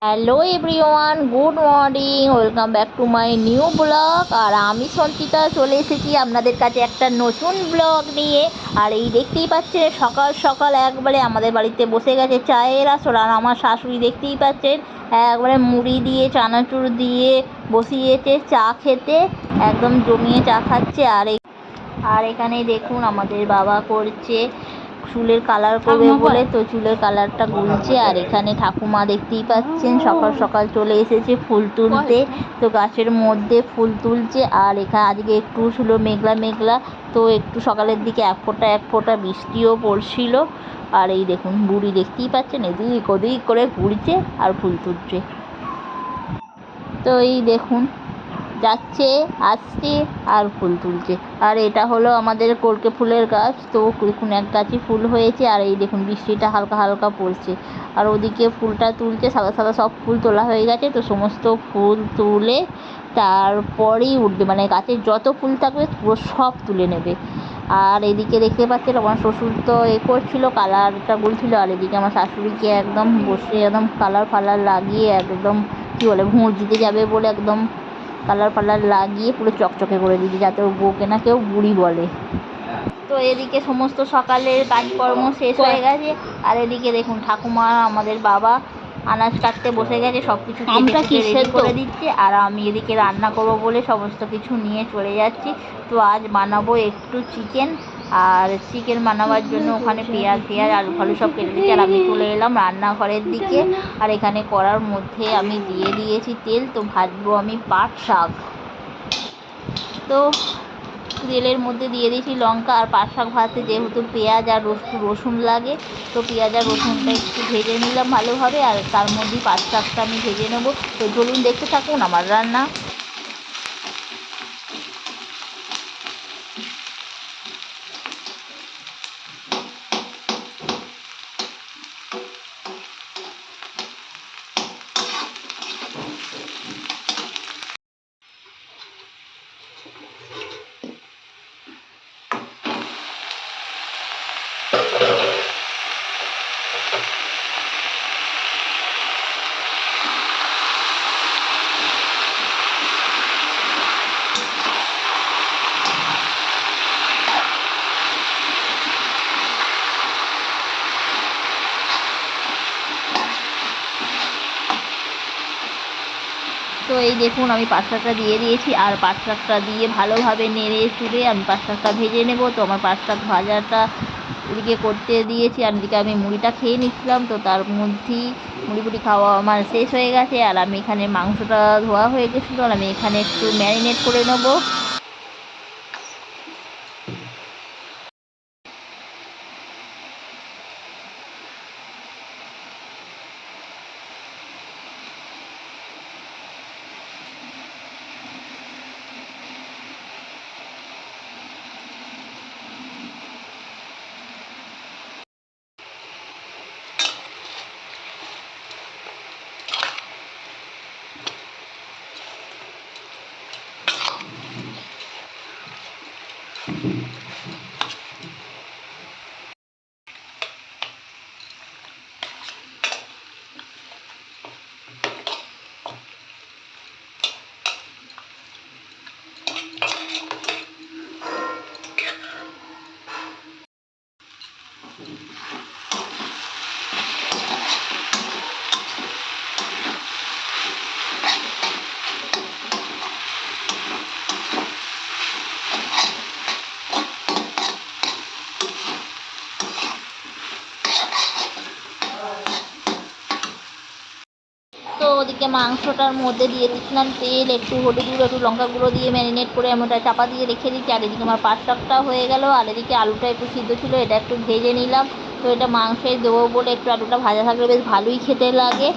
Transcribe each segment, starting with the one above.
Hello everyone, good morning, welcome back to my new blog. আর আমি সঞ্চিতা চলে এসেছি আপনাদের কাছে একটা নতুন ব্লগ নিয়ে। আর এই দেখতেই পাচ্ছেন সকাল সকাল একবারে আমাদের বাড়িতে বসে গেছে চায়ের আসর। আর আমার শাশুড়ি দেখতেই পাচ্ছেন একবারে মুড়ি দিয়ে চানাচুর দিয়ে বসিয়েছে চা খেতে, একদম জমিয়ে চা খাচ্ছে। আর এখানে দেখুন আমাদের বাবা করছে চুলের কালার করবে বলে, তো চুলের কালারটা গুলছে। আর এখানে ঠাকুমা দেখতেই পাচ্ছেন সকাল সকাল চলে এসেছে ফুল তুলতে, তো গাছের মধ্যে ফুল তুলছে। আর এখানে আজকে একটু ছিল মেঘলা মেঘলা, তো একটু সকালের দিকে এক ফোঁটা বৃষ্টিও পড়ছিল। আর এই দেখুন বুড়ি দেখতেই পাচ্ছেন এদিক ওদিক করে ঘুরছে আর ফুল তুলছে। তো এই দেখুন যাচ্ছে আসছে আর ফুল তুলছে। আর এটা হলো আমাদের কলকে ফুলের গাছ, তো দেখুন এক গাছে ফুল হয়েছে। আর এই দেখুন বৃষ্টিটা হালকা হালকা পড়ছে। আর ওদিকে ফুলটা তুলছে, সাদা সাদা সব ফুল তোলা হয়ে গেছে, তো সমস্ত ফুল তুলে তারপরেই উঠবে, মানে গাছে যত ফুল থাকবে পুরো সব তুলে নেবে। আর এদিকে দেখতে পাচ্ছেন আমার শ্বশুর তো করছিল, কালারটা বলছিল। আর এদিকে আমার শাশুড়িকে একদম বসে একদম কালার ফালার লাগিয়ে একদম কী বলে ভোঁট দিতে যাবে বলে একদম কালার ফালার লাগিয়ে পুরো চকচকে করে দিয়েছে, যাতে ও বউকে না কেউ বুড়ি বলে। তো এদিকে সমস্ত সকালের কাজকর্ম শেষ হয়ে গেছে। আর এদিকে দেখুন ঠাকুমা আমাদের বাবা আনাজ কাটতে বসে গেছে, সব কিছু কেটে রেডি করে দিচ্ছে। আর আমি এদিকে রান্না করব বলে সমস্ত কিছু নিয়ে চলে যাচ্ছি। তো আজ বানাবো একটু চিকেন। আর চিকেন বানাবার জন্য ওখানে পেঁয়াজ আলু ফালু সব কেটে দিচ্ছি। আর আমি চলে এলাম রান্নাঘরের দিকে। আর এখানে কড়ার মধ্যে আমি দিয়ে দিয়েছি তেল, তো ভাজবো আমি পাট শাক। তো তেলের মধ্যে দিয়ে দিয়েছি লঙ্কা। আর পাট শাক ভাজতে যেহেতু পেঁয়াজ আর রসুন লাগে, তো পেঁয়াজ আর রসুনটা একটু ভেজে নিলাম ভালোভাবে। আর তার মধ্যেই পাট শাকটা আমি ভেজে নেবো। তো চলুন দেখতে থাকুন আমার রান্না। তো এই দেখুন আমি পাট শাকটা দিয়ে দিয়েছি। আর পাট শাকটা দিয়ে ভালোভাবে নেড়ে চুড়ে আমি পাট শাকটা ভেজে নেব। তো আমার পাট শাক ভাজাটা এদিকে করতে দিয়েছি। আর এদিকে আমি মুড়িটা খেয়ে নিচ্ছিলাম, তো তার মধ্যেই মুড়ি খাওয়া আমার শেষ হয়ে গেছে। আর আমি এখানে মাংসটা ধোয়া হয়ে গেছিলো, আর আমি এখানে একটু ম্যারিনেট করে নেবো। তো ওদিকে মাংসটার মধ্যে দিয়ে দিচ্ছিলাম তেল, একটু হলুদ গুঁড়ো একটু লঙ্কা গুঁড়ো দিয়ে ম্যারিনেট করে আমি ওটা চাপা দিয়ে রেখে দিচ্ছি। আর এদিকে আমার পাট শাকটা হয়ে গেল। আর এদিকে আলুটা একটু সিদ্ধ ছিল, এটা একটু ভেজে নিলাম। তো এটা মাংসে দেবো বলে একটু আলুটা ভাজা থাকলে বেশ ভালোই খেতে লাগে।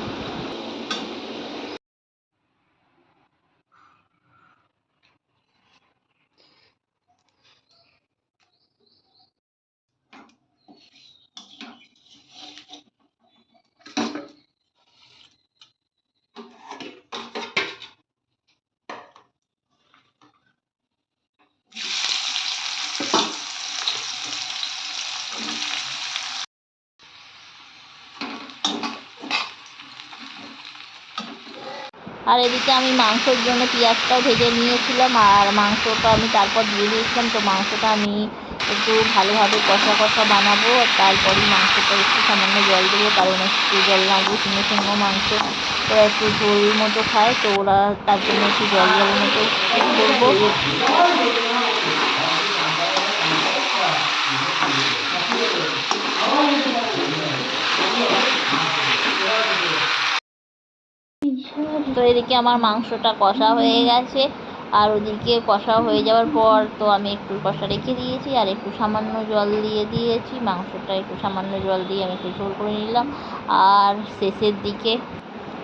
আর এদিকে আমি মাংসর জন্য পেঁয়াজটাও ভেজে নিয়েছিলাম, আর মাংসটা আমি তারপর দিয়ে দিয়েছিলাম। তো মাংসটা আমি একটু ভালোভাবে কষা কষা বানাবো, আর তারপরই মাংসটা একটু সামান্য জল দেবো, কারণ একটু জল না দিয়ে শুকনো শুকনো মাংস ওরা একটু ঝোল মতো খায়, তো ওরা তার জন্য একটু জল জল মতো করবো। তো এদিকে আমার মাংসটা কষা হয়ে গেছে, আর ওদিকে কষা হয়ে যাওয়ার পর তো আমি একটু কষা রেখে দিয়েছি, আর একটু সামান্য জল দিয়ে দিয়েছি। মাংসটা একটু সামান্য জল দিয়ে আমি একটু ঝোল করে নিলাম, আর শেষের দিকে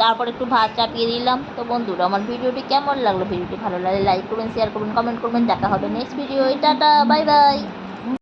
তারপর একটু ভাত চাপিয়ে দিলাম। তো বন্ধুরা, আমার ভিডিওটি কেমন লাগলো? ভিডিওটি ভালো লাগলে লাইক করবেন, শেয়ার করবেন, কমেন্ট করবেন। দেখা হবে next video. Tata, bye bye.